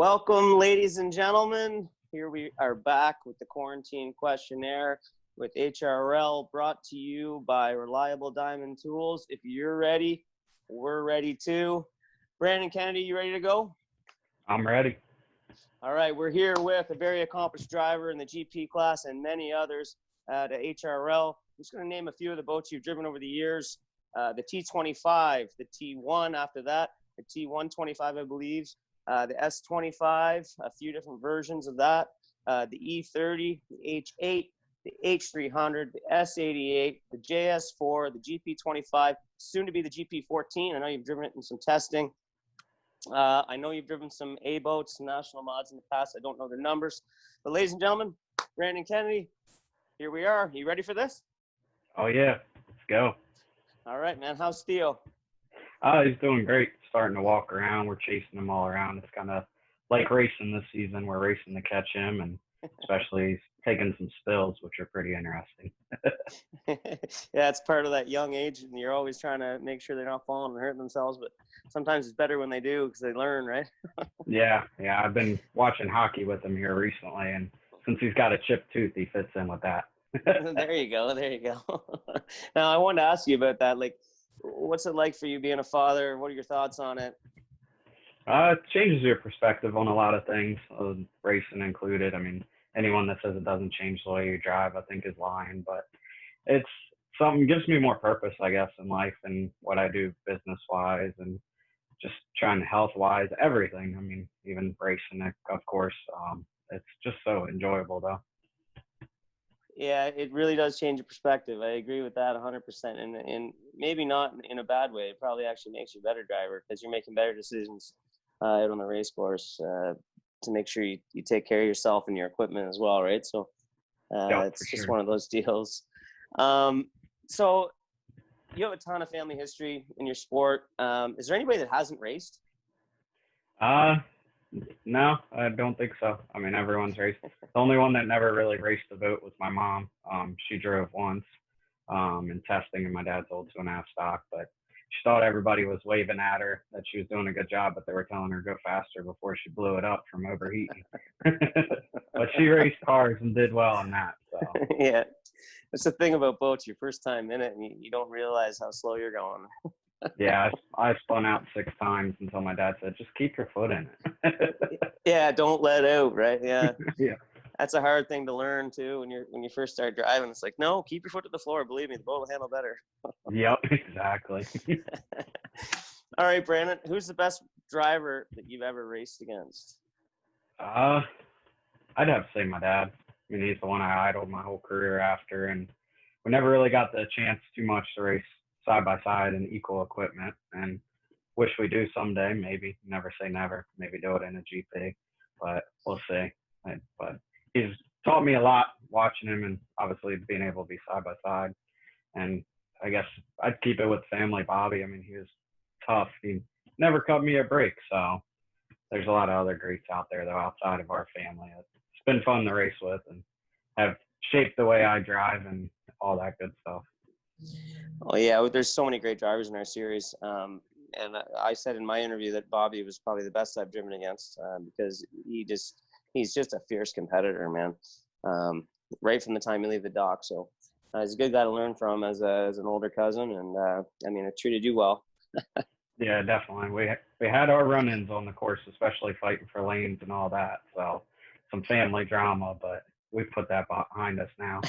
Welcome, ladies and gentlemen. Here we are back with the quarantine questionnaire with HRL, brought to you by Reliable Diamond Tools. If you're ready, we're ready too. Brandon Kennedy, you ready to go? I'm ready. All right, we're here with a very accomplished driver in the GP class and many others at HRL. I'm just going to name a few of the boats you've driven over the years. The T25, the T1 after that, the T125, I believe. The S25, a few different versions of that, the E30, the H8, the H300, the S88, the JS4, the GP25, soon to be the GP14. I know you've driven it in some testing. I know you've driven some A boats, some national mods in the past. I don't know the numbers. But ladies and gentlemen, Brandon Kennedy, here we are. You ready for this? Oh, yeah. Let's go. All right, man. How's Theo? He's doing great. Starting to walk around. We're chasing him all around. It's kind of like racing this season. We're racing to catch him, and especially taking some spills, which are pretty interesting. Yeah, it's part of that young age, and you're always trying to make sure they're not falling and hurting themselves, but sometimes it's better when they do because they learn, right? Yeah. I've been watching hockey with him here recently, and since he's got a chipped tooth, he fits in with that. There you go. Now, I wanted to ask you about that. Like, what's it like for you being a father? What are your thoughts on it? It changes your perspective on a lot of things, racing included. I mean, anyone that says it doesn't change the way you drive, I think is lying. But it's something gives me more purpose, I guess, in life and what I do business-wise and just trying health-wise, everything. I mean, even racing, of course. It's just so enjoyable, though. Yeah, it really does change your perspective. I agree with that 100%. And maybe not in a bad way. It probably actually makes you a better driver because you're making better decisions out on the race course to make sure you take care of yourself and your equipment as well, right? So it's just one of those deals. So you have a ton of family history in your sport. Is there anybody that hasn't raced? No, I don't think so. I mean, everyone's raced. The only one that never really raced the boat was my mom. She drove once in testing in my dad's old 2.5 stock, but she thought everybody was waving at her that she was doing a good job, but they were telling her to go faster before she blew it up from overheating. But she raced cars and did well on that. So. Yeah, that's the thing about boats. Your first time in it, and you don't realize how slow you're going. Yeah, I spun out 6 times until my dad said, just keep your foot in it. Yeah, don't let out, right? Yeah. Yeah. That's a hard thing to learn too when you first start driving. It's like, no, keep your foot to the floor. Believe me, the boat will handle better. Yep, exactly. All right, Brandon, who's the best driver that you've ever raced against? I'd have to say my dad. I mean, he's the one I idled my whole career after, and we never really got the chance too much to race side by side in equal equipment, and wish we do someday. Maybe, never say never. Maybe do it in a GP, but we'll see. But he's taught me a lot watching him, and obviously being able to be side by side. And I guess I'd keep it with family. Bobby, I mean, he was tough. He never cut me a break. So there's a lot of other greats out there though outside of our family. It's been fun to race with and have shaped the way I drive and all that good stuff. Oh yeah, there's so many great drivers in our series. And I said in my interview that Bobby was probably the best I've driven against because he's just a fierce competitor, man. Right from the time you leave the dock. So he's a good guy to learn from as an older cousin. And I mean, it treated you well. Yeah, definitely. We had our run-ins on the course, especially fighting for lanes and all that. So some family drama, but we put that behind us now.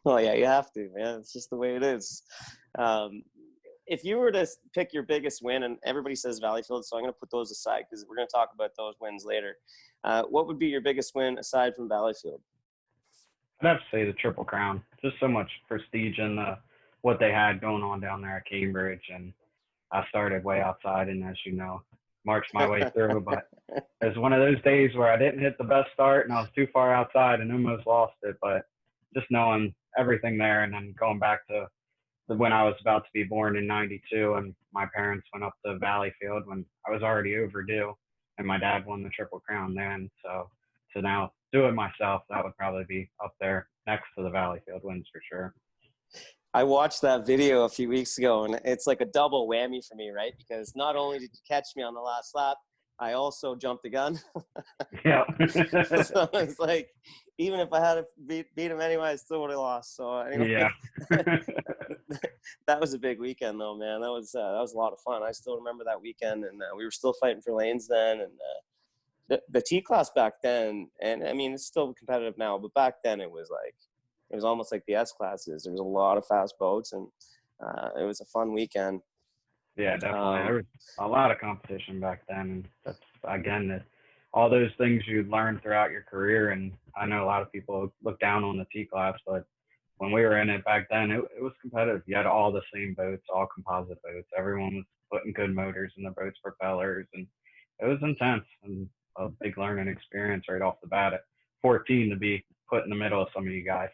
Well, yeah, you have to, man. It's just the way it is. If you were to pick your biggest win, and everybody says Valleyfield, so I'm going to put those aside because we're going to talk about those wins later. What would be your biggest win aside from Valleyfield? I'd have to say the Triple Crown. Just so much prestige in what they had going on down there at Cambridge. And I started way outside and, as you know, marched my way through. But it was one of those days where I didn't hit the best start and I was too far outside and almost lost it. But just knowing everything there and then going back to when I was about to be born in 92 and my parents went up to Valleyfield when I was already overdue and my dad won the Triple Crown then. So now do it myself, that would probably be up there next to the Valleyfield wins for sure. I watched that video a few weeks ago, and it's like a double whammy for me, right? Because not only did you catch me on the last lap, I also jumped the gun. Yeah. So it's like, even if I had to beat him anyway, I still would have lost. So anyway, Yeah. that was a big weekend though, man. That was a lot of fun. I still remember that weekend, and we were still fighting for lanes then. And the T class back then, and I mean, it's still competitive now, but back then it was almost like the S classes. There was a lot of fast boats, and it was a fun weekend. Yeah, definitely. There was a lot of competition back then, and that's again all those things you learn throughout your career. And I know a lot of people look down on the T class, but when we were in it back then, it was competitive. You had all the same boats, all composite boats. Everyone was putting good motors in the boats' propellers, and it was intense and a big learning experience right off the bat at 14 to be put in the middle of some of you guys.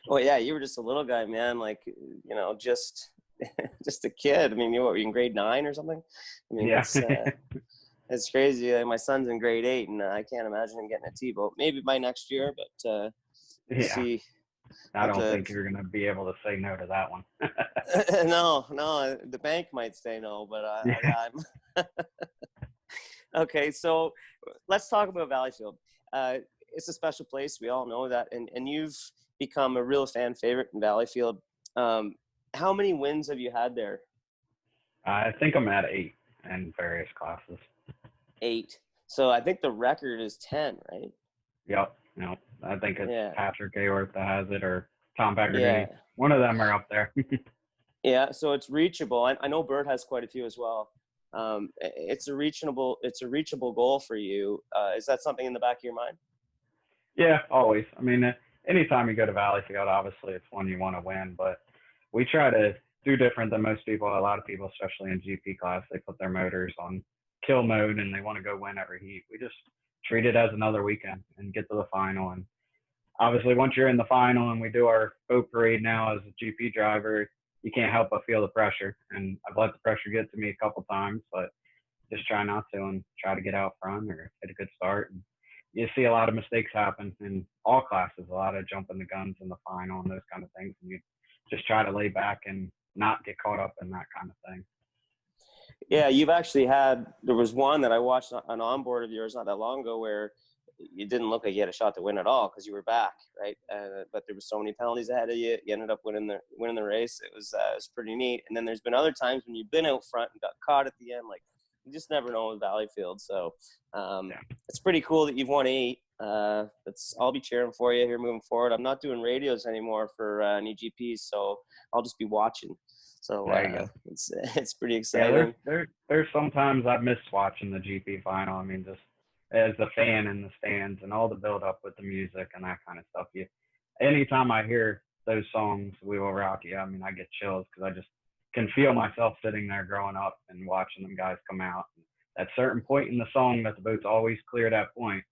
Well, yeah, you were just a little guy, man. Like, just just a kid. I mean, you were in grade 9 or something. I mean, Yeah. it's crazy. Like, my son's in grade 8, and I can't imagine him getting a T-boat. Maybe by next year, but we'll Yeah. see. I don't think you're going to be able to say no to that one. No, the bank might say no, but Yeah. I'm okay. So let's talk about Valleyfield. It's a special place. We all know that, and you've become a real fan favorite in Valleyfield. How many wins have you had there? I think I'm at 8 in various classes. 8. So I think the record is 10, right? Yep. I think it's Patrick Aworth that has it, or Tom Packard. Yeah. One of them are up there. Yeah. So it's reachable. I know Bert has quite a few as well. It's a reachable goal for you. Is that something in the back of your mind? Yeah, always. I mean, anytime you go to Valleyfield, obviously it's one you want to win, but we try to do different than most people. A lot of people, especially in GP class, they put their motors on kill mode and they want to go win every heat. We just treat it as another weekend and get to the final. And obviously, once you're in the final and we do our boat parade now as a GP driver, you can't help but feel the pressure. And I've let the pressure get to me a couple times, but just try not to and try to get out front or get a good start. And you see a lot of mistakes happen in all classes, a lot of jumping the guns in the final and those kind of things. And you just try to lay back and not get caught up in that kind of thing. Yeah, you've actually there was one that I watched an onboard of yours not that long ago where you didn't look like you had a shot to win at all because you were back, right? But there were so many penalties ahead of you. You ended up winning the race. It was pretty neat. And then there's been other times when you've been out front and got caught at the end. Like, you just never know with Valleyfield. So it's pretty cool that you've won 8. I'll be cheering for you here moving forward. I'm not doing radios anymore for any GPs, so I'll just be watching. So it's pretty exciting. Yeah, there's sometimes I've missed watching the GP final. I mean, just as a fan in the stands and all the build up with the music and that kind of stuff. Anytime I hear those songs, "We Will Rock You," I mean, I get chills because I just can feel myself sitting there growing up and watching them guys come out. At a certain point in the song, that the boat's always clear that point.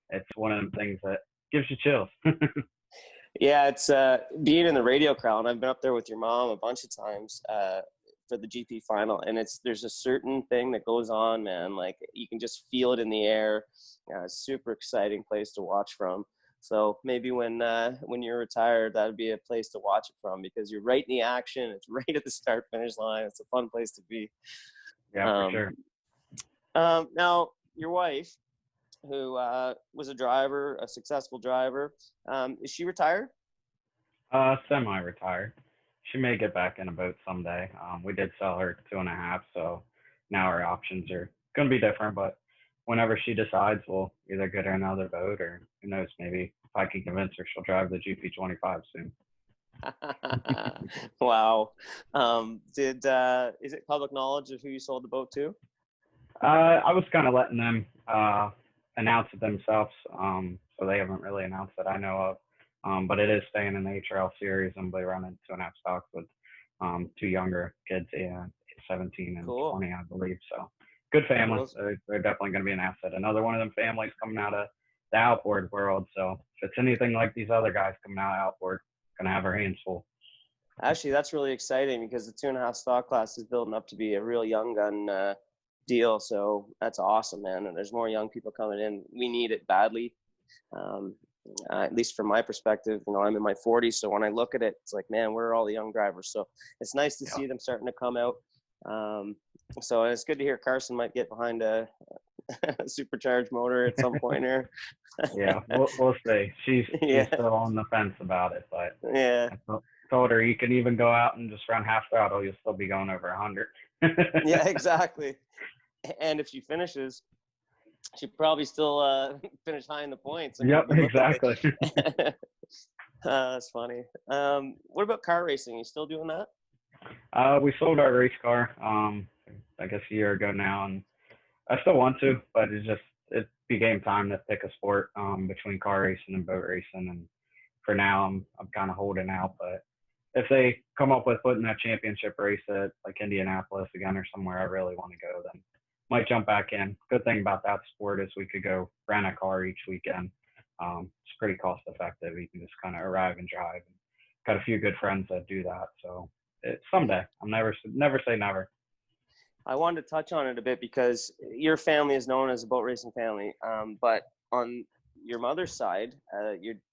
It's one of them things that gives you chills. Yeah, it's being in the radio crowd. I've been up there with your mom a bunch of times for the GP final, and there's a certain thing that goes on, man. Like, you can just feel it in the air. Super exciting place to watch from. So maybe when you're retired, that'd be a place to watch it from because you're right in the action. It's right at the start finish line. It's a fun place to be. Yeah, for sure. Now, your wife, who was a successful driver, is she retired? Semi-retired. She may get back in a boat someday. We did sell her 2.5, so now our options are going to be different. But whenever she decides, we'll either get her another boat, or who knows, maybe if I can convince her, she'll drive the GP25 soon. Wow. Is it public knowledge of who you sold the boat to? I was kind of letting them announce it themselves, so they haven't really announced that I know of. But it is staying in the HRL series and be running 2.5 stocks with 2 younger kids, 17 and 20, I believe. So good families. They're definitely going to be an asset. Another one of them families coming out of the outboard world. So if it's anything like these other guys coming out of outboard, going to have our hands full. Actually, that's really exciting because the 2.5 stock class is building up to be a real young gun deal. So that's awesome, man. And there's more young people coming in. We need it badly. At least from my perspective, I'm in my 40s. So when I look at it, it's like, man, where are all the young drivers? So it's nice to see them starting to come out. So it's good to hear Carson might get behind a supercharged motor at some point here. Yeah, we'll see. She's Yeah. still on the fence about it, but Yeah. told her you can even go out and just run half throttle, you'll still be going over 100. Yeah, exactly. And if she finishes, she probably still finish high in the points. And Yep, exactly. That's funny. What about car racing? You still doing that? We sold our race car, I guess a year ago now, and I still want to, but it became time to pick a sport between car racing and boat racing, and for now I'm kind of holding out. But if they come up with putting that championship race at like Indianapolis again or somewhere I really want to go, then might jump back in. Good thing about that sport is we could go rent a car each weekend. It's pretty cost effective. You can just kind of arrive and drive. And got a few good friends that do that, so someday. I'm never say never. I wanted to touch on it a bit because your family is known as a boat racing family, but on your mother's side,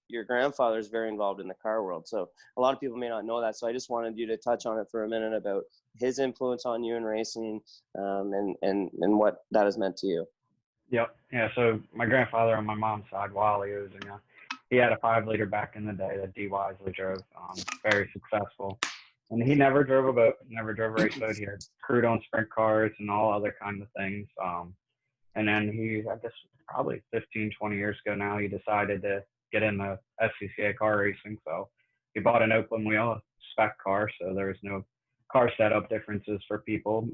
your grandfather is very involved in the car world. So a lot of people may not know that. So I just wanted you to touch on it for a minute about his influence on you in racing, and what that has meant to you. Yep. Yeah. So my grandfather on my mom's side, Wally, he had a 5-liter back in the day that D Wisely drove. Very successful. And he never drove a boat, never drove a race boat. He had crewed on sprint cars and all other kinds of things. And then I guess probably 15, 20 years ago now, he decided to get in the SCCA car racing. So he bought an open wheel spec car. So there was no car setup differences for people,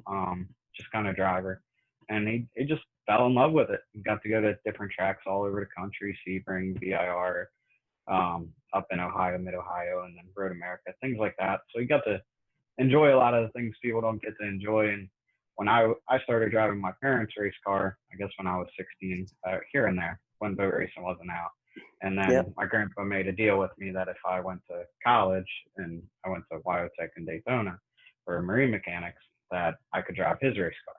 just kind of driver. And he just fell in love with it. He got to go to different tracks all over the country, Sebring, VIR, up in Ohio, mid-Ohio, and then Road America, things like that. So he got to enjoy a lot of the things people don't get to enjoy. And when I started driving my parents' race car, I guess when I was 16, here and there, when boat racing wasn't out. And then my grandpa made a deal with me that if I went to college and I went to Wyotech in Daytona for marine mechanics, that I could drive his race car.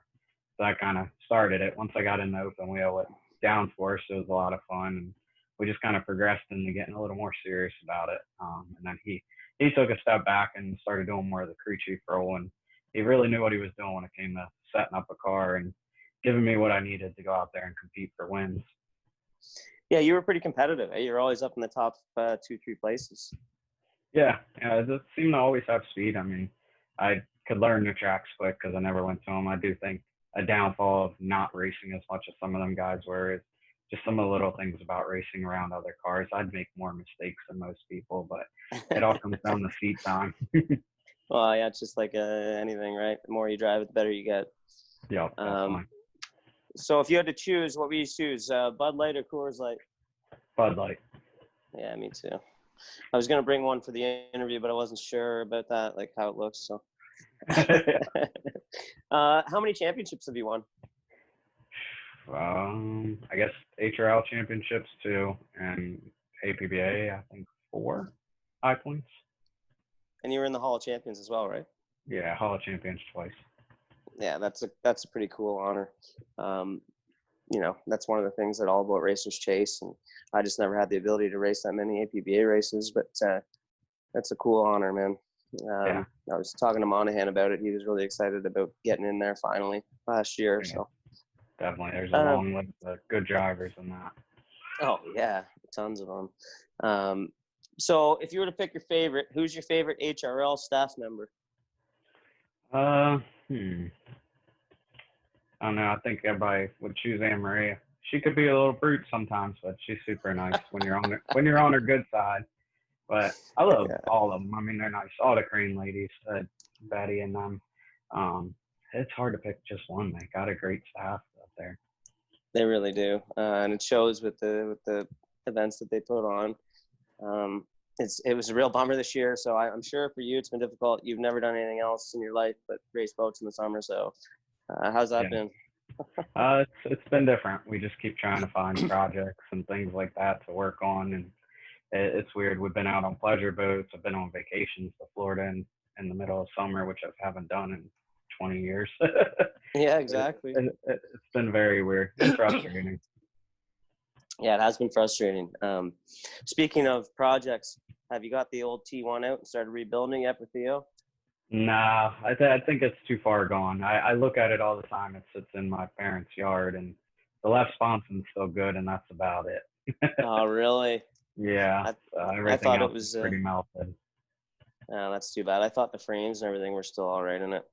So that kind of started it. Once I got in the open wheel with downforce, it was a lot of fun. And we just kind of progressed into getting a little more serious about it. And then he took a step back and started doing more of the crew chief role. And he really knew what he was doing when it came to setting up a car and giving me what I needed to go out there and compete for wins. Yeah, you were pretty competitive. Eh? You were always up in the top 2-3 places. Yeah, it seemed to always have speed. I mean, I could learn the tracks quick because I never went to them. I do think a downfall of not racing as much as some of them guys were is just some of the little things about racing around other cars. I'd make more mistakes than most people, but it all comes down to seat time. Well, yeah, it's just like anything, right? The more you drive it, the better you get. Yeah, definitely. So if you had to choose, what would you choose? Bud Light or Coors Light? Bud Light. Yeah, me too. I was gonna bring one for the interview, but I wasn't sure about that, like how it looks. So, how many championships have you won? I guess HRL championships 2 and APBA, I think 4 high points. And you were in the Hall of Champions as well, right? Yeah, Hall of Champions twice. Yeah, that's a pretty cool honor. That's one of the things that all boat racers chase, and I just never had the ability to race that many APBA races, but that's a cool honor, man. I was talking to Monahan about it. He was really excited about getting in there finally last year. Yeah, so definitely, there's a long list of good drivers in that. Oh yeah, tons of them. So if you were to pick your favorite, who's your favorite HRL staff member? I don't know. I think everybody would choose Anne Maria. She could be a little brute sometimes, but she's super nice when you're on her good side. But I love all of them. I mean, they're nice. All the crane ladies, Betty and them. It's hard to pick just one. They got a great staff out there. They really do, and it shows with the events that they put on. It was a real bummer this year. So I'm sure for you it's been difficult. You've never done anything else in your life but race boats in the summer. So how's that been? It's been different. We just keep trying to find projects and things like that to work on, and it's weird. We've been out on pleasure boats. I've been on vacations to Florida in the middle of summer, which I haven't done in 20 years. Yeah, exactly. It's been very weird and frustrating. Yeah, it has been frustrating. Speaking of projects, have you got the old T1 out and started rebuilding yet with Theo? Nah, I think it's too far gone. I look at it all the time. It sits in my parents' yard, and the left sponson's still good, and that's about it. Oh, really? Yeah, I I everything thought it else is was. pretty melted. That's too bad. I thought the frames and everything were still all right in it.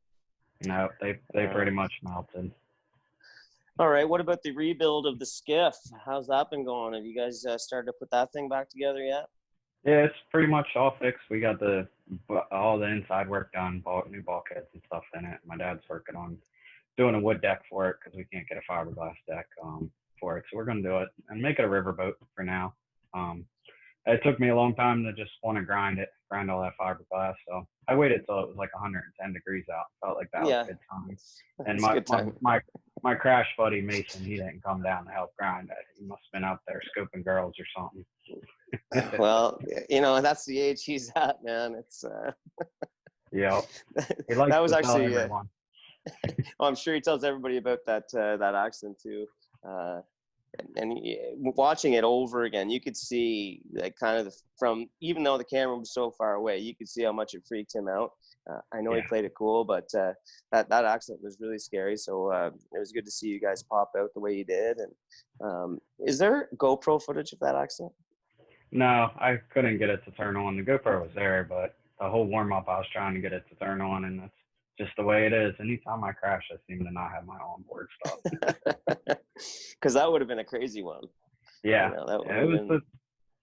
No, they Uh, pretty much melted. all right. What about the rebuild of the skiff? How's that been going? Have you guys started to put that thing back together yet? Yeah, it's pretty much all fixed. We got all the inside work done, new bulkheads and stuff in it. My dad's working on doing a wood deck for it because we can't get a fiberglass deck for it. So we're gonna do it and make it a riverboat for now. Um, it took me a long time to just want to grind all that fiberglass. So I waited till it was like 110 degrees out. Felt like that was Yeah, a good time. And it's a good time. my crash buddy Mason, he didn't come down to help grind. He must have been out there scoping girls or something. Well, that's the age he's at, man. It's Yeah, he likes that was to tell actually. everyone. Well, I'm sure he tells everybody about that accident too. Uh, watching it over again, you could see like kind of from, even though the camera was so far away, you could see how much it freaked him out. I know he Yeah. played it cool, but that accident was really scary. So it was good to see you guys pop out the way you did. And is there GoPro footage of that accident? No, I couldn't get it to turn on. The GoPro was there, but the whole warm up, I was trying to get it to turn on, and that's just the way it is. Anytime I crash, I seem to not have my onboard stuff. Because that would have been a crazy one. Yeah, That it was the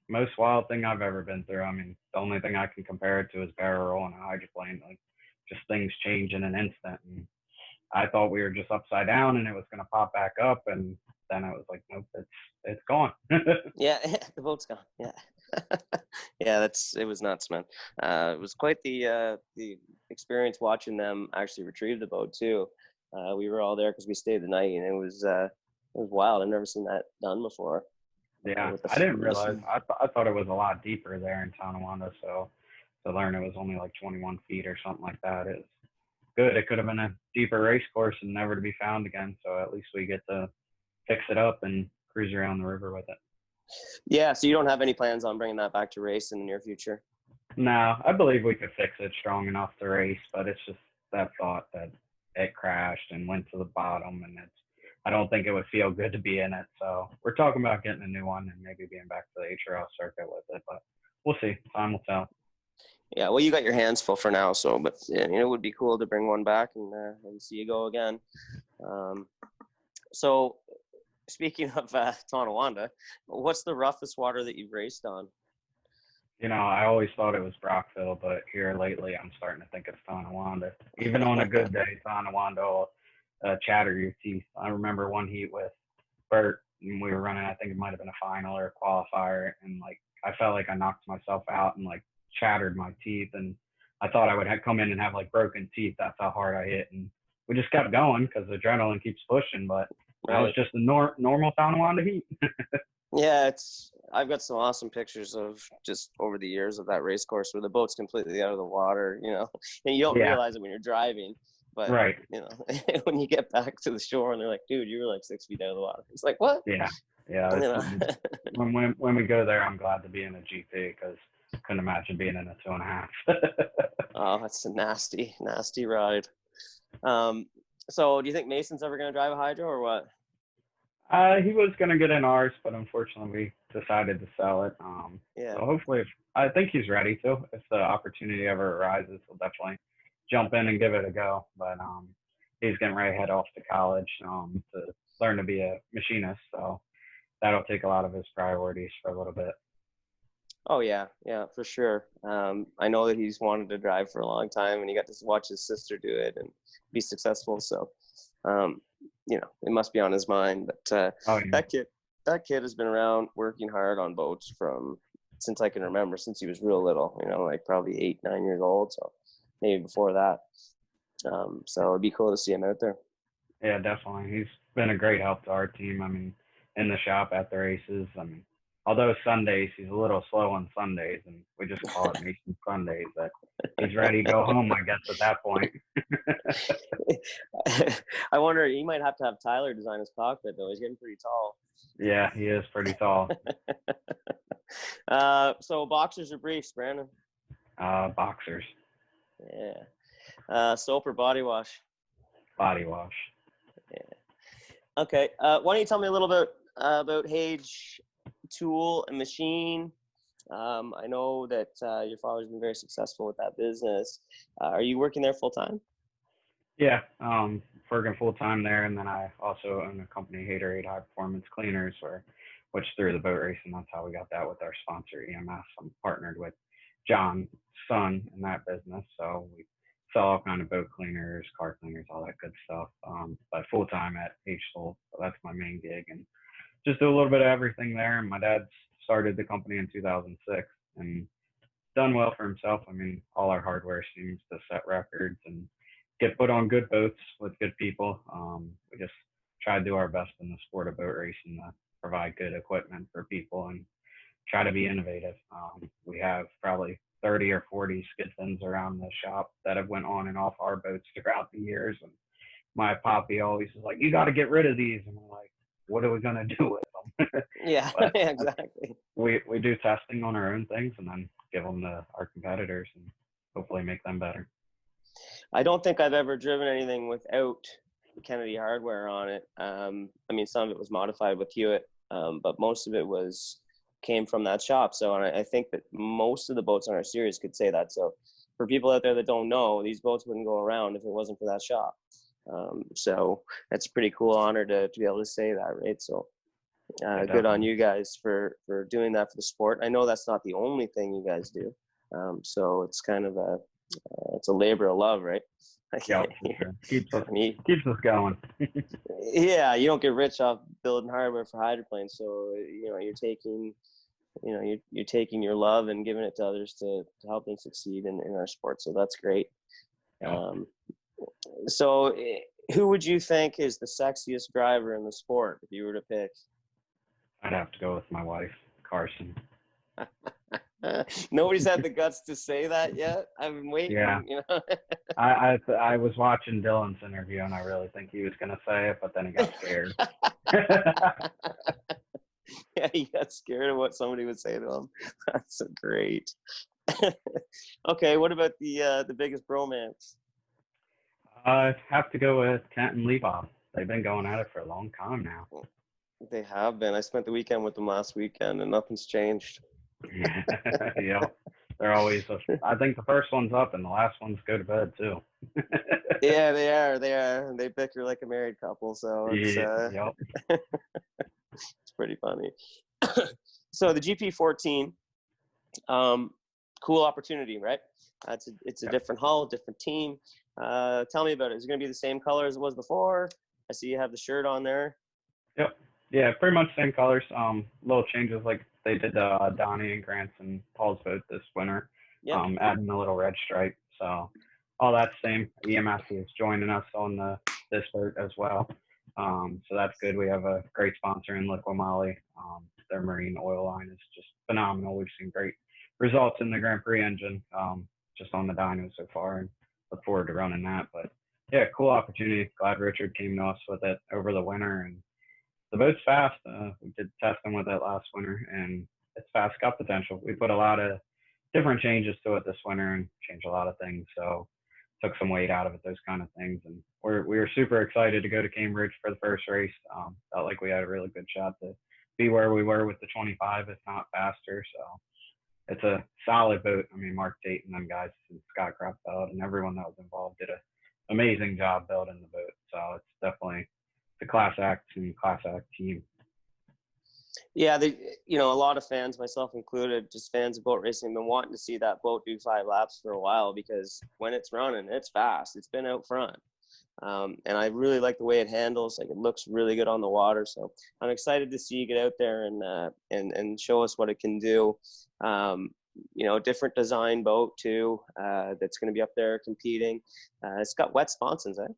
most wild thing I've ever been through. I mean, the only thing I can compare it to is barrel roll and a hydroplane. Like, just things change in an instant. And I thought we were just upside down and it was going to pop back up, and then I was like, nope, it's gone. Yeah, the boat's gone. Yeah, yeah, it was nuts, man. It was quite the experience watching them actually retrieve the boat too. We were all there because we stayed the night, and it was wild. I've never seen that done before. Yeah, I didn't realize. I thought it was a lot deeper there in Tonawanda. So to learn it was only like 21 feet or something like that is good. It could have been a deeper race course and never to be found again. So at least we get to fix it up and cruise around the river with it. Yeah, so you don't have any plans on bringing that back to race in the near future? No, I believe we could fix it strong enough to race, but it's just that thought that it crashed and went to the bottom, and I don't think it would feel good to be in it. So we're talking about getting a new one and maybe being back to the HRL circuit with it, but we'll see. Time will tell. Yeah, well, you got your hands full for now, so but yeah, it would be cool to bring one back and see you go again. So speaking of Tonawanda, what's the roughest water that you've raced on? I always thought it was Brockville, but here lately I'm starting to think it's Tonawanda. Even on a good day, Tonawanda will chatter your teeth. I remember one heat with Bert, and we were running, I think it might have been a final or a qualifier, and like I felt like I knocked myself out and like chattered my teeth, and I thought I would come in and have like broken teeth. That's how hard I hit, and we just kept going because the adrenaline keeps pushing, but that was just a normal Tonawanda heat. Yeah, I've got some awesome pictures of just over the years of that race course where the boat's completely out of the water, and you don't realize it when you're driving, but right. When you get back to the shore and they're like, dude, you were like 6 feet out of the water. It's like, what? Yeah. When we go there, I'm glad to be in a GP because I couldn't imagine being in a 2.5. Oh, that's a nasty, nasty ride. So do you think Mason's ever going to drive a hydro or what? He was going to get in ours, but unfortunately we decided to sell it. So hopefully, I think he's ready to. If the opportunity ever arises, he'll definitely jump in and give it a go. But he's getting ready to head off to college to learn to be a machinist. So that'll take a lot of his priorities for a little bit. Oh, yeah, for sure. I know that he's wanted to drive for a long time, and he got to watch his sister do it and be successful. So, it must be on his mind. But that kid has been around working hard on boats since I can remember, since he was real little, like probably 8, 9 years old. So maybe before that. So it'd be cool to see him out there. Yeah, definitely. He's been a great help to our team. I mean, in the shop at the races. I mean, although Sundays, he's a little slow on Sundays, and we just call it Mason Sundays. But he's ready to go home, I guess, at that point. I wonder, he might have to have Tyler design his cockpit, though. He's getting pretty tall. Yeah, he is pretty tall. So boxers or briefs, Brandon? Boxers. Yeah. Soap or body wash? Body wash. Yeah. Okay. Why don't you tell me a little bit about Hage Tool and Machine? I know that your father's been very successful with that business. Are you working there full time? Yeah, working full time there, and then I also own a company, Haterade High Performance Cleaners, which through the boat racing, that's how we got that with our sponsor EMS. I'm partnered with John's son in that business, so we sell all kind of boat cleaners, car cleaners, all that good stuff. But full time at H Soul, so that's my main gig, and just do a little bit of everything there. And my dad started the company in 2006 and done well for himself. I mean, all our hardware seems to set records and get put on good boats with good people. We just try to do our best in the sport of boat racing to provide good equipment for people and try to be innovative. We have probably 30 or 40 skid fins around the shop that have went on and off our boats throughout the years. And my poppy always is like, you got to get rid of these. And I'm like, what are we going to do with them? Yeah, But exactly. we do testing on our own things and then give them to our competitors and hopefully make them better. I don't think I've ever driven anything without Kennedy hardware on it. I mean, some of it was modified with Hewitt, but most of it came from that shop. So I think that most of the boats on our series could say that. So for people out there that don't know, these boats wouldn't go around if it wasn't for that shop. So that's a pretty cool honor to be able to say that, right? So good on you guys for doing that for the sport. I know that's not the only thing you guys do. So it's kind of it's a labor of love, right? Yeah, keeps us going. Yeah, you don't get rich off building hardware for hydroplanes, so you're taking your love and giving it to others to help them succeed in our sport. So that's great. Yeah. So who would you think is the sexiest driver in the sport if you were to pick? I'd have to go with my wife, Carson. Nobody's had the guts to say that yet. I've been waiting. Yeah. I was watching Dylan's interview and I really think he was going to say it, but then he got scared. Yeah, he got scared of what somebody would say to him. That's so great. Okay, what about the biggest bromance? I have to go with Kent and Levi. They've been going at it for a long time now. They have been. I spent the weekend with them last weekend, and nothing's changed. Yeah, they're always. I think the first one's up, and the last one's go to bed too. Yeah, they are. They bicker like a married couple, so it's it's pretty funny. So the GP14, cool opportunity, right? It's a different hull, different team. Tell me about it. Is it going to be the same color as it was before? I see you have the shirt on there. Yep. Yeah, pretty much same colors. Little changes like they did Donnie and Grant's and Paul's boat this winter. Yep. Adding a little red stripe. So all that's same. EMS is joining us on this boat as well. So that's good. We have a great sponsor in Liqui Moly. Their marine oil line is just phenomenal. We've seen great results in the Grand Prix engine, just on the dyno so far, and look forward to running that. But yeah, cool opportunity. Glad Richard came to us with it over the winter, and the boat's fast. We did testing with it last winter, and it's fast. Got potential. We put a lot of different changes to it this winter and changed a lot of things. So took some weight out of it, those kind of things. And we were super excited to go to Cambridge for the first race. Felt like we had a really good shot to be where we were with the 25, if not faster. So it's a solid boat. I mean, Mark Tate and them guys and Scott Kraftfeld and everyone that was involved did an amazing job building the boat. So it's definitely the class act team. Yeah, a lot of fans, myself included, just fans of boat racing, have been wanting to see that boat do 5 laps for a while because when it's running, it's fast. It's been out front. And I really like the way it handles. Like, it looks really good on the water. So I'm excited to see you get out there and show us what it can do. Different design boat too, that's going to be up there competing. It's got wet sponsons, eh?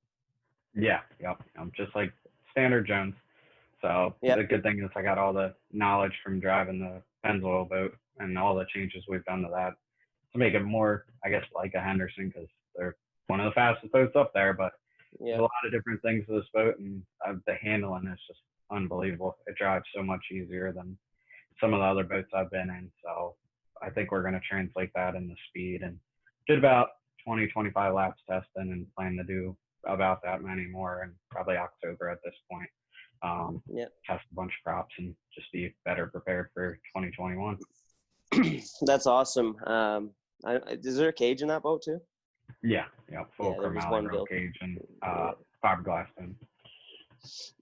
Yeah. Yep. Just like standard Jones. So The good thing is I got all the knowledge from driving the Pennzoil boat and all the changes we've done to that to make it more, I guess, like a Henderson, because they're one of the fastest boats up there. But there's a lot of different things to this boat, and the handling is just unbelievable. It drives so much easier than some of the other boats I've been in. So I think we're going to translate that into speed. And did about 20-25 laps testing and plan to do about that many more in probably October at this point. Test a bunch of props and just be better prepared for 2021. That's awesome. Is there a cage in that boat too? Yeah, full chromalloy roll cage and fiberglass fin.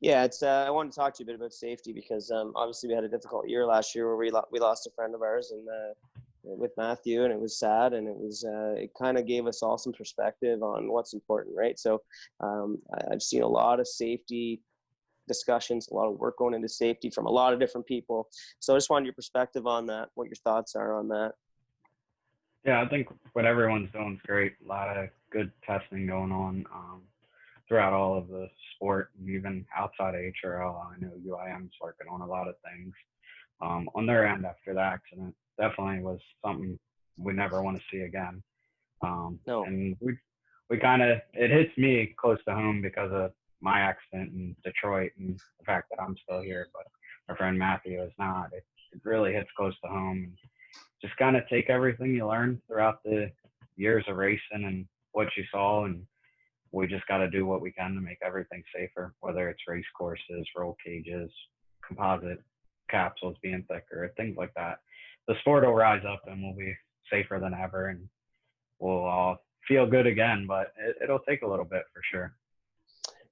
Yeah, it's. I wanted to talk to you a bit about safety because obviously we had a difficult year last year where we lost a friend of ours and with Matthew, and it was sad, and it kind of gave us all some perspective on what's important, right? So I've seen a lot of safety discussions, a lot of work going into safety from a lot of different people. So I just wanted your perspective on that, what your thoughts are on that. Yeah, I think what everyone's doing is great. A lot of good testing going on throughout all of the sport, and even outside of HRL. I know UIM's working on a lot of things on their end after the accident. Definitely was something we never want to see again. No. And we kind of, it hits me close to home because of my accident in Detroit and the fact that I'm still here, but our friend Matthew is not. It really hits close to home. And just kind of take everything you learned throughout the years of racing and what you saw, and we just got to do what we can to make everything safer, whether it's race courses, roll cages, composite capsules being thicker, things like that. The sport will rise up and we'll be safer than ever, and we'll all feel good again, but it'll take a little bit for sure.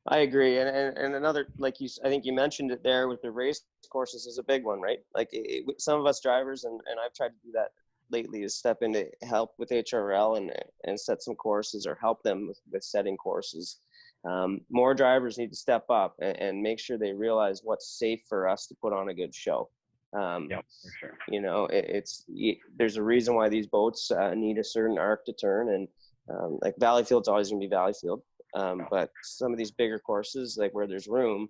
I agree. And another, like I think you mentioned it there with the race courses is a big one, right? Like some of us drivers, and I've tried to do that lately, is step in to help with HRL and set some courses or help them with setting courses. More drivers need to step up and make sure they realize what's safe for us to put on a good show. Yeah, for sure. You know, there's a reason why these boats need a certain arc to turn, and like Valleyfield's always going to be Valleyfield. But some of these bigger courses, like where there's room,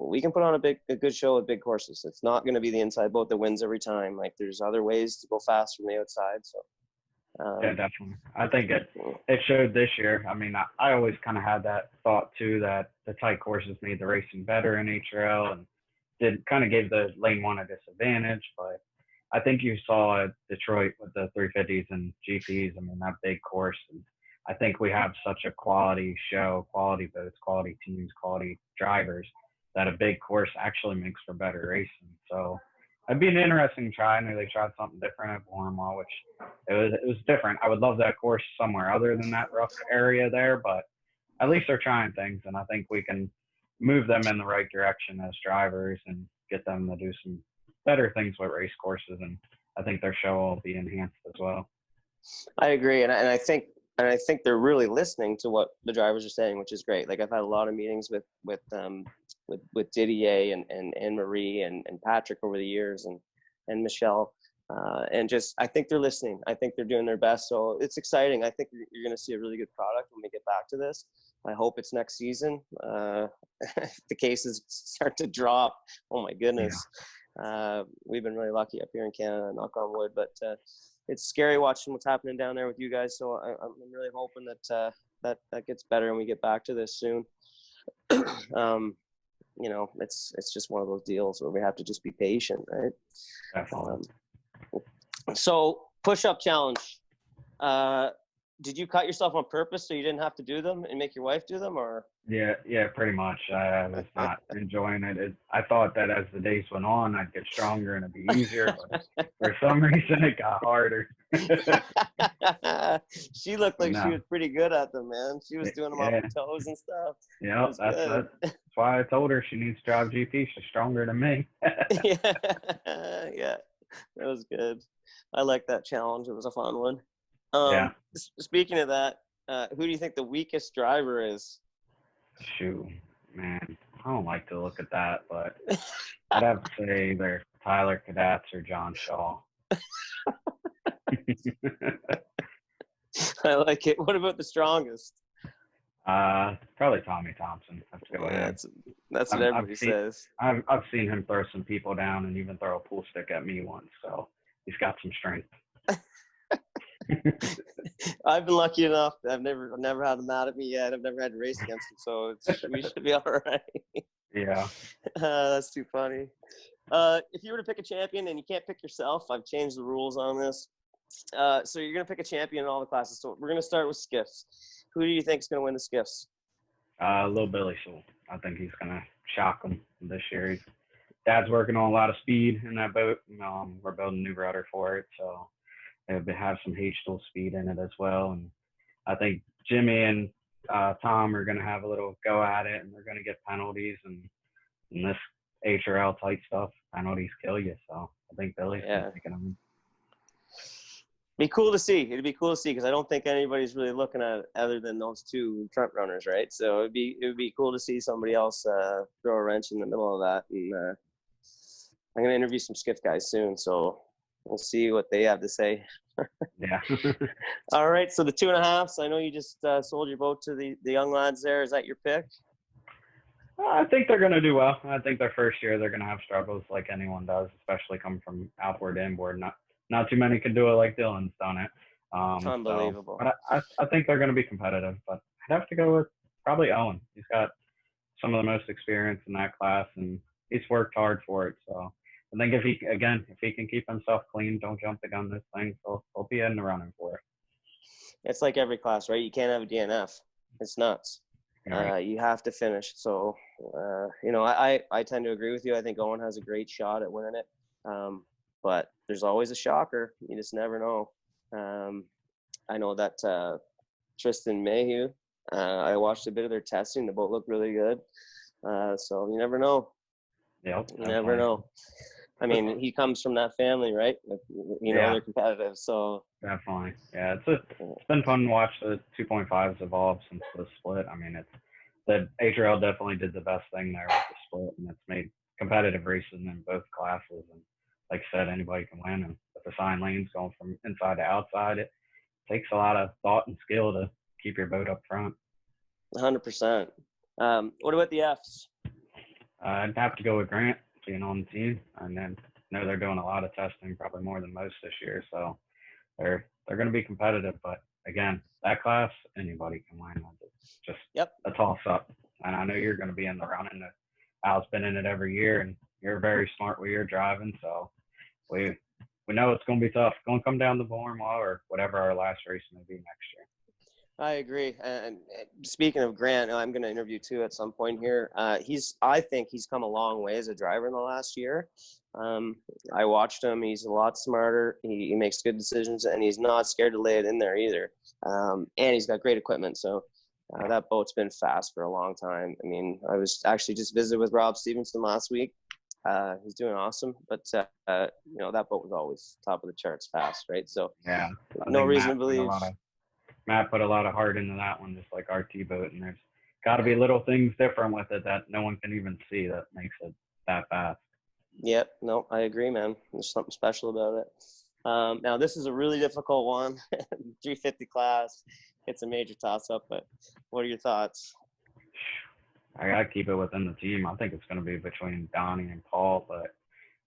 we can put on a good show with big courses. It's not going to be the inside boat that wins every time. Like there's other ways to go fast from the outside. So yeah, definitely. I think it showed this year. I mean, I always kind of had that thought too, that the tight courses made the racing better in HRL and kind of gave the lane one a disadvantage. But I think you saw at Detroit with the 350s and GPs. I mean, that big course. And I think we have such a quality show, quality boats, quality teams, quality drivers, that a big course actually makes for better racing. So it'd be an interesting try. I know they tried something different at Bournemouth, which it was different. I would love that course somewhere other than that rough area there, but at least they're trying things, and I think we can move them in the right direction as drivers and get them to do some better things with race courses, and I think their show will be enhanced as well. I agree, and I think they're really listening to what the drivers are saying, which is great. Like I've had a lot of meetings with Didier and Anne-Marie and Patrick over the years, and Michelle, and just I think they're listening. I think they're doing their best. So it's exciting. I think you're going to see a really good product when we get back to this. I hope it's next season. If the cases start to drop, oh my goodness. Yeah. We've been really lucky up here in Canada, knock on wood, but it's scary watching what's happening down there with you guys. So I'm really hoping that gets better and we get back to this soon. You know, it's just one of those deals where we have to just be patient, right? Definitely. So push-up challenge. Did you cut yourself on purpose so you didn't have to do them and make your wife do them, or? Yeah, pretty much. I was not enjoying it. I thought that as the days went on, I'd get stronger and it'd be easier, but for some reason it got harder. She looked like she was pretty good at them, man. She was doing them off her toes and stuff. Yeah, that's why I told her she needs to drive GP. She's stronger than me. Yeah, that was good. I like that challenge. It was a fun one. Speaking of that, who do you think the weakest driver is? Shoot, man, I don't like to look at that, but I'd have to say either Tyler Cadats or John Shaw. I like it. What about the strongest? Probably Tommy Thompson. That's what everybody says. I've seen him throw some people down and even throw a pool stick at me once, so he's got some strength. I've been lucky enough. I've never had him mad at me yet. I've never had to race against him, so we should be all right. Yeah. That's too funny. If you were to pick a champion and you can't pick yourself, I've changed the rules on this. So you're going to pick a champion in all the classes. So we're going to start with skiffs. Who do you think is going to win the skiffs? Little Billy Sewell. I think he's going to shock him this year. Dad's working on a lot of speed in that boat. We're building a new rudder for it, so it'll have some H-tool speed in it as well. And I think Jimmy and Tom are going to have a little go at it, and they're going to get penalties. And this HRL type stuff, penalties kill you. So I think Billy's going to take it on. Be cool to see. It'd be cool to see because I don't think anybody's really looking at it other than those two front runners, right? So it would be cool to see somebody else throw a wrench in the middle of that. And I'm going to interview some skiff guys soon, so we'll see what they have to say. Yeah. All right. So the 2.5s. I know you just sold your boat to the young lads there. Is that your pick? I think they're going to do well. I think their first year they're going to have struggles like anyone does, especially coming from outboard to inboard. Not too many can do it like Dylan's done it. Unbelievable. So, but I think they're going to be competitive. But I'd have to go with probably Owen. He's got some of the most experience in that class, and he's worked hard for it. So I think if he can keep himself clean, don't jump the gun this thing, he'll be in the running for it. It's like every class, right? You can't have a DNF. It's nuts. Right. You have to finish. So, I tend to agree with you. I think Owen has a great shot at winning it. But there's always a shocker. You just never know. I know that Tristan Mayhew, I watched a bit of their testing. The boat looked really good. So you never know. Yep. You never know. I mean, he comes from that family, right? They're competitive. So definitely. Yeah, it's been fun to watch the 2.5s evolve since the split. I mean, the HRL definitely did the best thing there with the split, and it's made competitive racing in both classes. And like I said, anybody can win. And with the sign lanes going from inside to outside, it takes a lot of thought and skill to keep your boat up front. 100%. What about the Fs? I'd have to go with Grant being on the team, and then they're doing a lot of testing, probably more than most this year. So they're going to be competitive. But again, that class, anybody can win. It's just a toss up. And I know you're going to be in the running. Al's been in it every year, and you're very smart with your driving. So we know it's going to be tough. It's going to come down to Balmoral or whatever our last race may be next year. I agree. And speaking of Grant, I'm going to interview too at some point here. I think he's come a long way as a driver in the last year. I watched him. He's a lot smarter. He makes good decisions, and he's not scared to lay it in there either. And he's got great equipment. So that boat's been fast for a long time. I mean, I was actually just visited with Rob Stevenson last week. He's doing awesome, but that boat was always top of the charts fast, right? So yeah, no reason to believe. Matt put a lot of heart into that one, just like our T-boat, and there's got to be little things different with it that no one can even see that makes it that fast. Yep, no, I agree, man. There's something special about it. Now, this is a really difficult one, 350 class. It's a major toss-up, but what are your thoughts? I got to keep it within the team. I think it's going to be between Donnie and Paul, but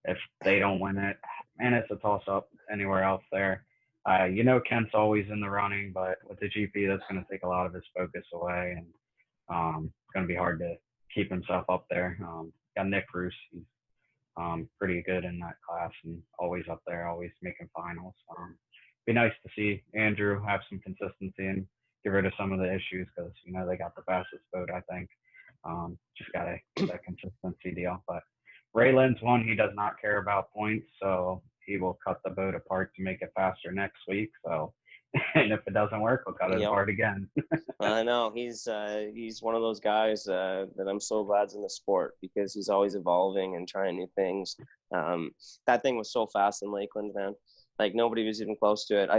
if they don't win it, man, it's a toss-up anywhere else there. Kent's always in the running, but with the GP, that's going to take a lot of his focus away, and it's going to be hard to keep himself up there. Got Nick Roos. He's pretty good in that class and always up there, always making finals. Be nice to see Andrew have some consistency and get rid of some of the issues because, they got the fastest boat, I think. Just got that consistency deal. But Raylan's one, he does not care about points, so he will cut the boat apart to make it faster next week. So, and if it doesn't work, we'll cut it apart again. I know he's one of those guys that I'm so glad's in the sport because he's always evolving and trying new things. That thing was so fast in Lakeland, man. Like nobody was even close to it.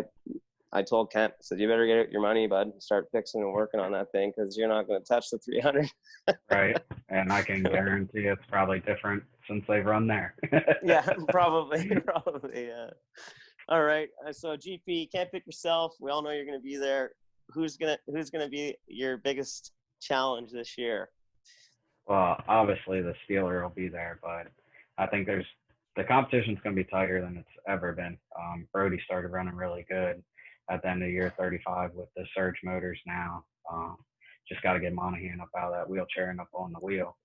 I told Kent, I said, you better get your money, bud, and start fixing and working on that thing because you're not going to touch the 300. Right. And I can guarantee it's probably different since they've run there. Yeah, probably. Yeah. All right. So GP, can't pick yourself. We all know you're going to be there. Who's gonna be your biggest challenge this year? Well, obviously the Steeler will be there, but I think the competition's going to be tighter than it's ever been. Brody started running really good at the end of year 35 with the surge motors now. Just got to get Monahan up out of that wheelchair and up on the wheel.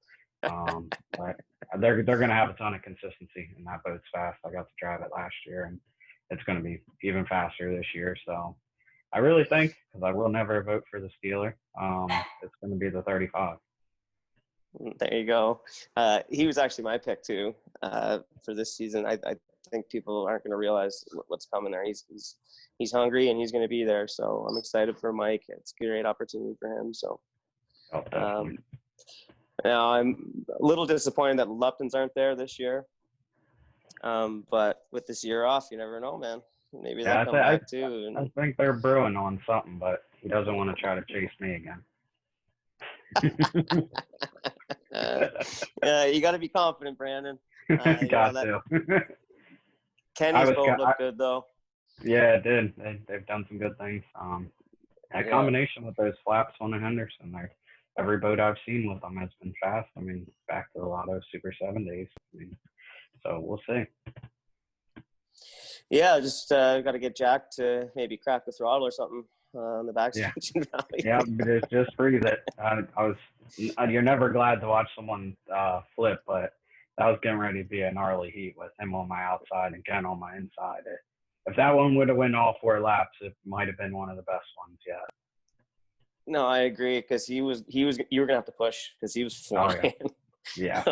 But they're going to have a ton of consistency, and that boat's fast. I got to drive it last year, and it's going to be even faster this year. So I really think, because I will never vote for the Steeler, it's going to be the 35. There you go. He was actually my pick too for this season. I think people aren't going to realize what's coming there. He's hungry and he's going to be there. So I'm excited for Mike. It's a great opportunity for him. So now I'm a little disappointed that Luptons aren't there this year. But with this year off, you never know, man. Maybe they'll come back too. I think they're brewing on something, but he doesn't want to try to chase me again. You got to be confident, Brandon. Got to. Kenny's boat looked good, though. Yeah, it did. They've done some good things. A combination with those flaps on the Henderson, every boat I've seen with them has been fast. I mean, back to a lot of Super 7 days. I mean, so we'll see. Yeah, just got to get Jack to maybe crack the throttle or something on the backstage in Valleyfield. Yeah, but just freeze it. You're never glad to watch someone flip, but that was getting ready to be a gnarly heat with him on my outside and Ken on my inside. If that one would have went all 4 laps, it might have been one of the best ones yet. No, I agree, because you were gonna have to push because he was flying. Oh, yeah.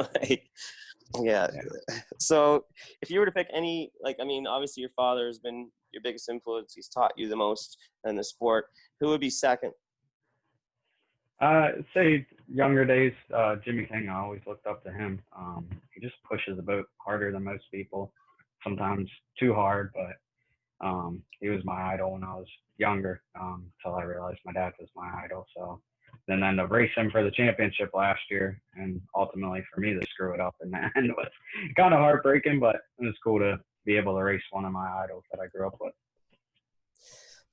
Yeah. So if you were to pick any, obviously your father has been your biggest influence. He's taught you the most in the sport. Who would be second? Say younger days, Jimmy King. I always looked up to him. He just pushes the boat harder than most people, sometimes too hard, but he was my idol when I was younger, until I realized my dad was my idol. So then ended up racing for the championship last year, and ultimately for me to screw it up in the end was kind of heartbreaking, but it was cool to be able to race one of my idols that I grew up with.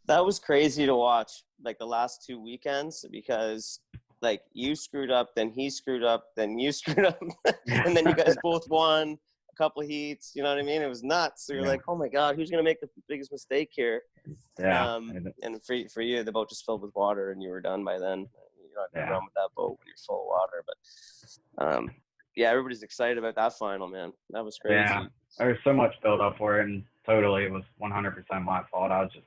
That was crazy to watch, the last 2 weekends, because you screwed up, then he screwed up, then you screwed up, and then you guys both won a couple of heats. You know what I mean? It was nuts. So you're like, oh my God, who's gonna make the biggest mistake here? Yeah. And for you, the boat just filled with water, and you were done by then. You're not gonna run with that boat when you're full of water. But everybody's excited about that final, man. That was crazy. Yeah, there was so much build up for it, and totally it was 100% my fault. I was just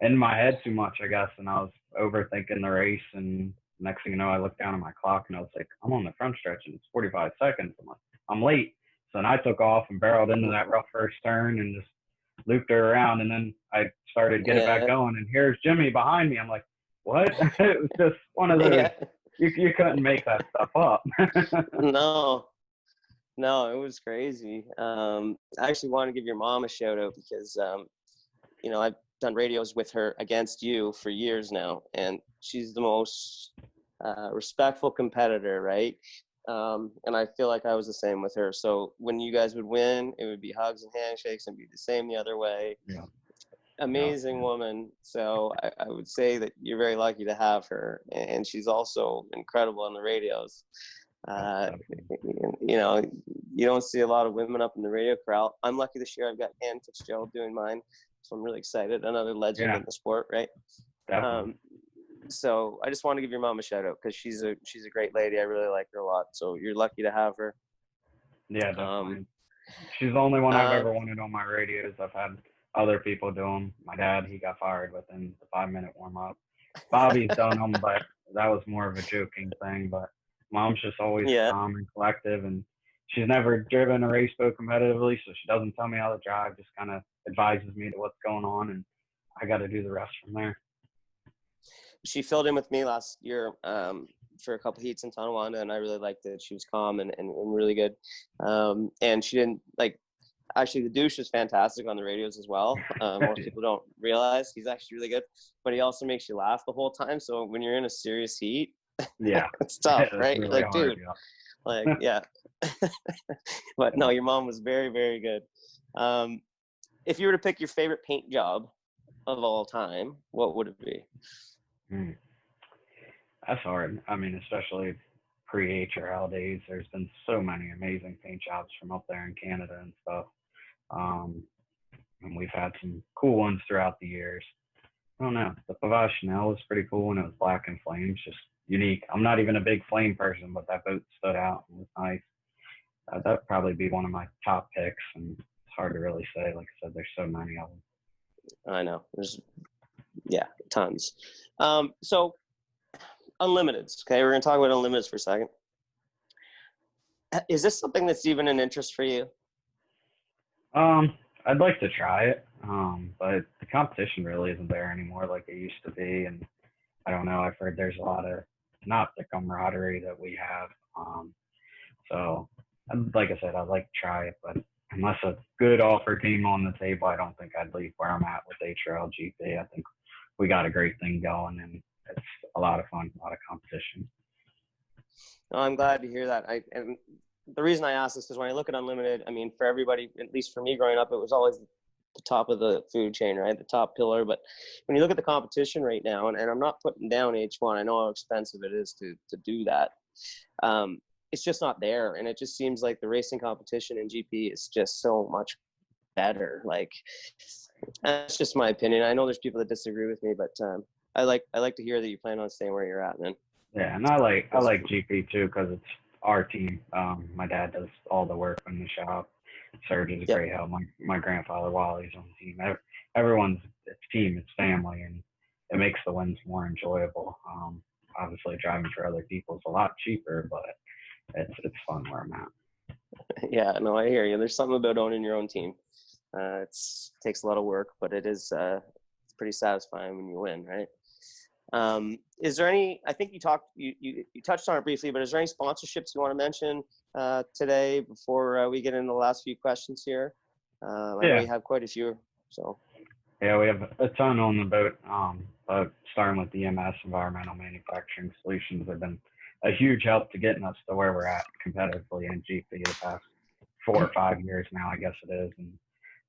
in my head too much, I guess, and I was overthinking the race. And next thing you know, I looked down at my clock and I was like, I'm on the front stretch and it's 45 seconds. I'm like, I'm late. So then I took off and barreled into that rough first turn and just looped her around. And then I started to get it back going. And here's Jimmy behind me. I'm like, what? It was just one of those. You couldn't make that stuff up. No, it was crazy. I actually want to give your mom a shout out because, I've done radios with her against you for years now, and she's the most respectful competitor, right? And I feel like I was the same with her. So when you guys would win, it would be hugs and handshakes and be the same the other way. Yeah. Amazing woman. So I would say that you're very lucky to have her, and she's also incredible on the radios. You don't see a lot of women up in the radio corral. I'm lucky this year. I've got Ann Fitzgerald doing mine, so I'm really excited. Another legend in the sport, right? So I just want to give your mom a shout out because she's a great lady. I really like her a lot. So you're lucky to have her. Yeah, definitely. She's the only one I've ever wanted on my radios. I've had other people do them. My dad, he got fired within the 5-minute warm up. Bobby's done them, but that was more of a joking thing. But mom's just always calm and collective, and she's never driven a race boat competitively, so she doesn't tell me how to drive, just kind of advises me to what's going on, and I got to do the rest from there. She filled in with me last year for a couple heats in Tonawanda, and I really liked it. She was calm and really good. And she didn't actually, the douche is fantastic on the radios as well. Most people don't realize he's actually really good, but he also makes you laugh the whole time. So when you're in a serious heat, it's tough, right? Really you're like, hard, dude, But no, your mom was very, very good. If you were to pick your favorite paint job of all time, what would it be? That's hard. I mean, especially pre-HRL days, there's been so many amazing paint jobs from up there in Canada and stuff. And we've had some cool ones throughout the years. I don't know. The Pavage Chanel was pretty cool when it was black and flames, just unique. I'm not even a big flame person, but that boat stood out and was nice. That'd probably be one of my top picks. And hard to really say. Like I said, there's so many of them. I know. There's, yeah, tons. So unlimiteds. Okay, we're gonna talk about unlimiteds for a second. Is this something that's even an interest for you? I'd like to try it, but the competition really isn't there anymore like it used to be, and I don't know. I've heard there's a lot of not the camaraderie that we have. So, like I said, I'd like to try it, but unless a good offer came on the table, I don't think I'd leave where I'm at with HRL GP. I think we got a great thing going, and it's a lot of fun, a lot of competition. No, I'm glad to hear that. And the reason I ask this is when I look at unlimited, I mean, for everybody, at least for me growing up, it was always the top of the food chain, right? The top pillar. But when you look at the competition right now, and I'm not putting down H1, I know how expensive it is to do that. It's just not there. And it just seems like the racing competition in GP is just so much better. Like, that's just my opinion. I know there's people that disagree with me, but I like to hear that you plan on staying where you're at, man. Yeah, and I like GP too because it's our team. My dad does all the work in the shop. Serge is a great help. My grandfather Wally's on the team. Everyone's it's team, it's family, and it makes the wins more enjoyable. Obviously, driving for other people is a lot cheaper, but it's fun where I'm at. Yeah, no, I hear you. There's something about owning your own team. It takes a lot of work, but it's pretty satisfying when you win, right? Is there any, I think you touched on it briefly, but is there any sponsorships you want to mention today before we get into the last few questions here? I know you have quite a few, so. Yeah, we have a ton on the boat, but starting with EMS, Environmental Manufacturing Solutions, have been a huge help to getting us to where we're at competitively in GP the past 4 or 5 years now, I guess it is. And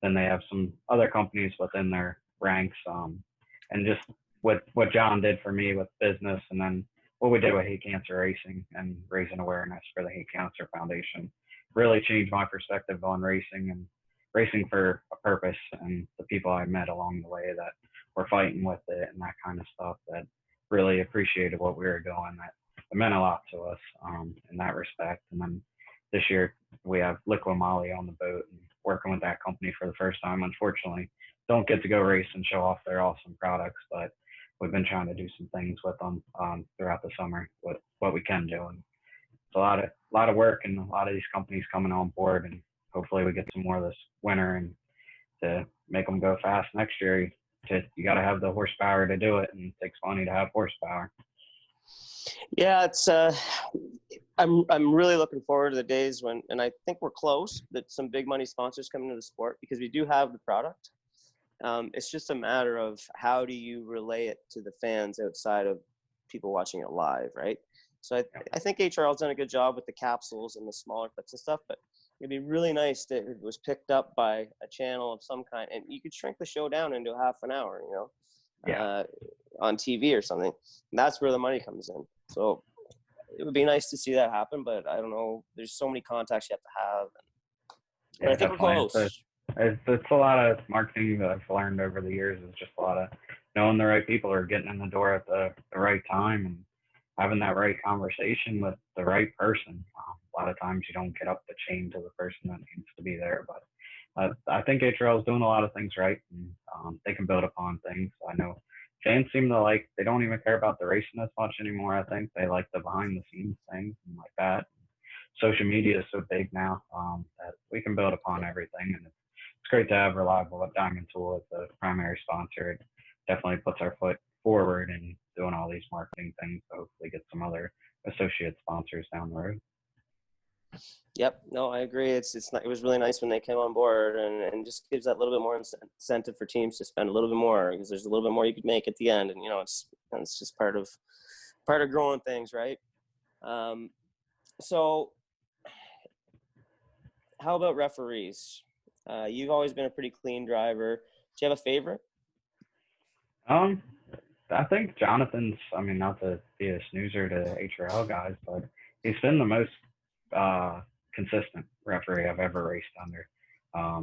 then they have some other companies within their ranks, and just what John did for me with business, and then what we did with Hate Cancer Racing and raising awareness for the Hate Cancer Foundation really changed my perspective on racing and racing for a purpose, and the people I met along the way that were fighting with it and that kind of stuff that really appreciated what we were doing. That it meant a lot to us in that respect. And then this year we have Liquid Molly on the boat and working with that company for the first time. Unfortunately, don't get to go race and show off their awesome products, but we've been trying to do some things with them throughout the summer with what we can do. And it's a lot of work and a lot of these companies coming on board, and hopefully we get some more this winter and to make them go fast next year. You got to have the horsepower to do it, and it takes money to have horsepower. Yeah, it's I'm really looking forward to the days when, and I think we're close, that some big money sponsors come into the sport, because we do have the product. It's just a matter of how do you relay it to the fans outside of people watching it live, right? So I think HRL's done a good job with the capsules and the smaller clips and stuff, but it'd be really nice that it was picked up by a channel of some kind, and you could shrink the show down into half an hour, on TV or something. And that's where the money comes in. So it would be nice to see that happen, but I don't know. There's so many contacts you have to have. But I think we're close. It's a lot of marketing that I've learned over the years. It's just a lot of knowing the right people are getting in the door at the right time and having that right conversation with the right person. A lot of times you don't get up the chain to the person that needs to be there, but I think HRL is doing a lot of things right, and they can build upon things. I know fans seem to they don't even care about the racing as much anymore. I think they like the behind the scenes things and like that. Social media is so big now that we can build upon everything, and it's great to have Reliable at Diamond Tool as the primary sponsor. It definitely puts our foot forward in doing all these marketing things to hopefully get some other associate sponsors down the road. Yep. No, I agree. It was really nice when they came on board, and just gives that little bit more incentive for teams to spend a little bit more, because there's a little bit more you could make at the end. And, it's just part of growing things, right? So how about referees? You've always been a pretty clean driver. Do you have a favorite? I think Jonathan's, not to be a snoozer to HRL guys, but he's been the most consistent referee I've ever raced under.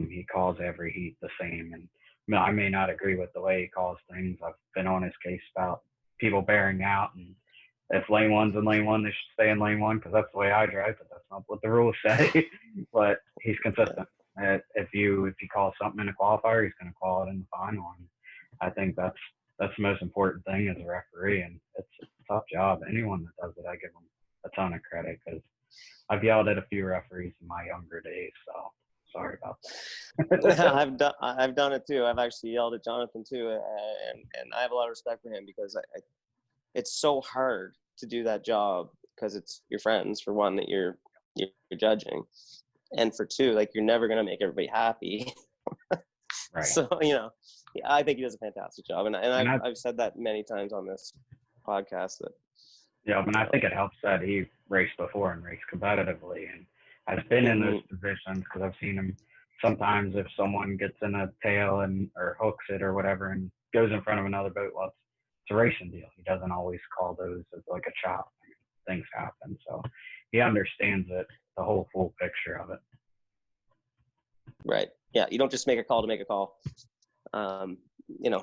He calls every heat the same, and I may not agree with the way he calls things. I've been on his case about people bearing out, and if lane one's in lane one, they should stay in lane one because that's the way I drive, but that's not what the rules say. But he's consistent, If you call something in a qualifier, he's going to call it in the final. And I think that's the most important thing as a referee, and it's a tough job. Anyone that does it, I give them a ton of credit because I've yelled at a few referees in my younger days, so sorry about that. I've done it too. I've actually yelled at Jonathan too, and I have a lot of respect for him because it's so hard to do that job because it's your friends, for one, that you're judging, and for two, like, you're never gonna make everybody happy. Right. So I think he does a fantastic job, and I've said that many times on this podcast that. Yeah, and I think it helps that he raced before and raced competitively and has been in those positions, because I've seen him sometimes if someone gets in a tail or hooks it or whatever and goes in front of another boat, well, it's a racing deal. He doesn't always call those as like a chop. I mean, things happen. So he understands it, the whole full picture of it. Right. Yeah, you don't just make a call to make a call,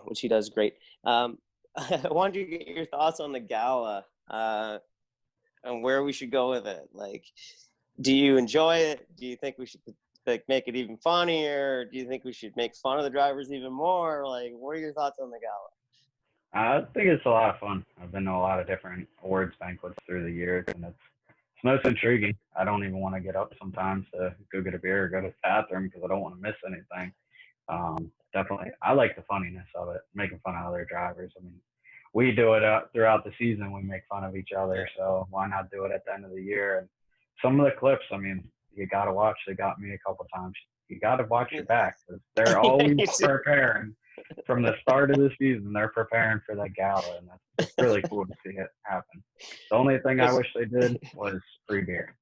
which he does great. I wanted to get your thoughts on the Gala and where we should go with it. Like, do you enjoy it? Do you think we should make it even funnier? Do you think we should make fun of the drivers even more? Like, what are your thoughts on the Gala? I think it's a lot of fun. I've been to a lot of different awards banquets through the years, and it's most intriguing. I don't even want to get up sometimes to go get a beer or go to the bathroom because I don't want to miss anything. Definitely, I like the funniness of it, making fun of other drivers. I mean, we do it throughout the season. We make fun of each other, so why not do it at the end of the year? And some of the clips, I mean, you got to watch. They got me a couple times. You got to watch your back because they're always preparing. From the start of the season, they're preparing for that Gala, and that's really cool to see it happen. The only thing I wish they did was free beer.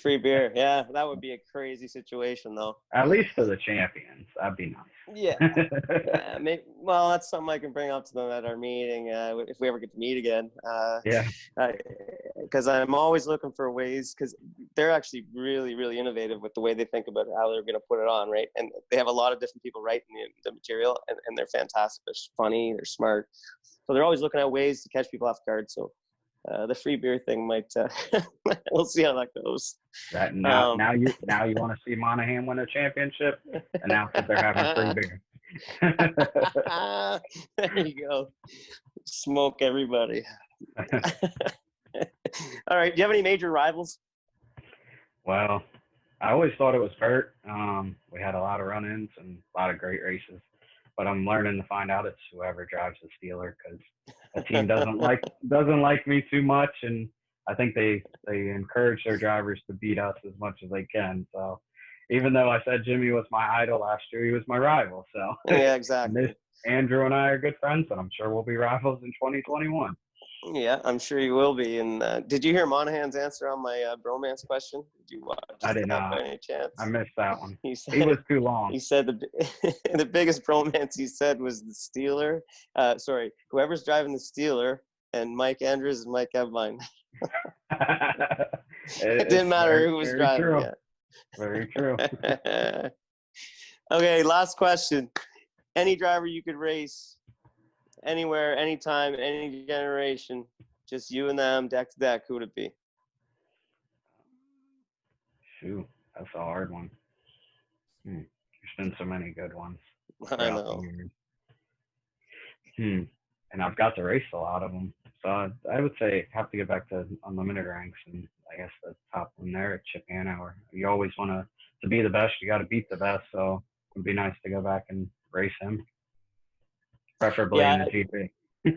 Free beer, yeah, that would be a crazy situation, though. At least for the champions, that'd be nice. Yeah. Well, that's something I can bring up to them at our meeting if we ever get to meet again. Because I'm always looking for ways, because they're actually really, really innovative with the way they think about how they're going to put it on, right? And they have a lot of different people writing the material, and they're fantastic. They're funny, they're smart. So they're always looking at ways to catch people off guard. So the free beer thing might we'll see how that goes. Now you want to see Monahan win a championship, and now that they're having free beer. There you go. Smoke everybody. All right. Do you have any major rivals? Well, I always thought it was Bert. We had a lot of run-ins and a lot of great races, but I'm learning to find out it's whoever drives the Steeler, because the team doesn't like me too much, and I think they encourage their drivers to beat us as much as they can. So even though I said Jimmy was my idol last year, he was my rival. So yeah, exactly. Andrew and I are good friends, and I'm sure we'll be rivals in 2021. Yeah, I'm sure you will be. And did you hear Monahan's answer on my bromance question? Did you watch? I did not. By any chance? I missed that one. He was too long. He said the biggest bromance he said was the Steeler. Whoever's driving the Steeler, and Mike Andrews and Mike Evline. It didn't matter who was driving. True. Yeah. Very true. Okay, last question. Any driver you could race anywhere, anytime, any generation, just you and them, deck to deck, who would it be? Shoot, that's a hard one. There's been so many good ones. I know. And I've got to race a lot of them. So I would say have to get back to unlimited ranks, and I guess the top one there at Chip Hanauer. You always want to be the best. You got to beat the best. So it would be nice to go back and race him, preferably in a GP. In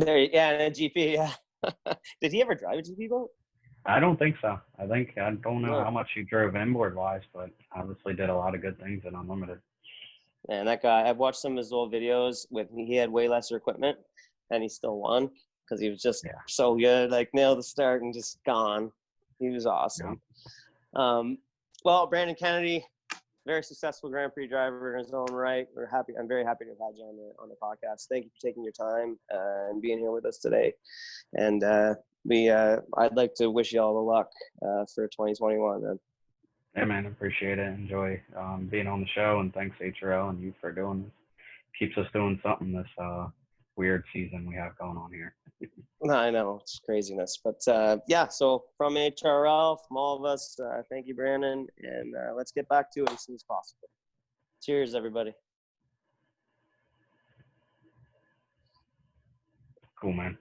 a GP, yeah. Did he ever drive a GP boat? I don't think so. I don't know how much he drove inboard wise, but obviously did a lot of good things in unlimited. And that guy, I've watched some of his old videos he had way lesser equipment, and he still won because he was just so good. Like, nailed the start and just gone. He was awesome. Yeah. Well, Brandon Kennedy, very successful Grand Prix driver in his own right. I'm very happy to have had you on the podcast. Thank you for taking your time and being here with us today. And I'd like to wish you all the luck for 2021. Then. Yeah, man, appreciate it. Enjoy being on the show, and thanks HRL and you for doing this. Keeps us doing something this weird season we have going on here. I know, it's craziness. But yeah, so from HRL, from all of us, thank you, Brandon. And let's get back to it as soon as possible. Cheers, everybody. Cool, man.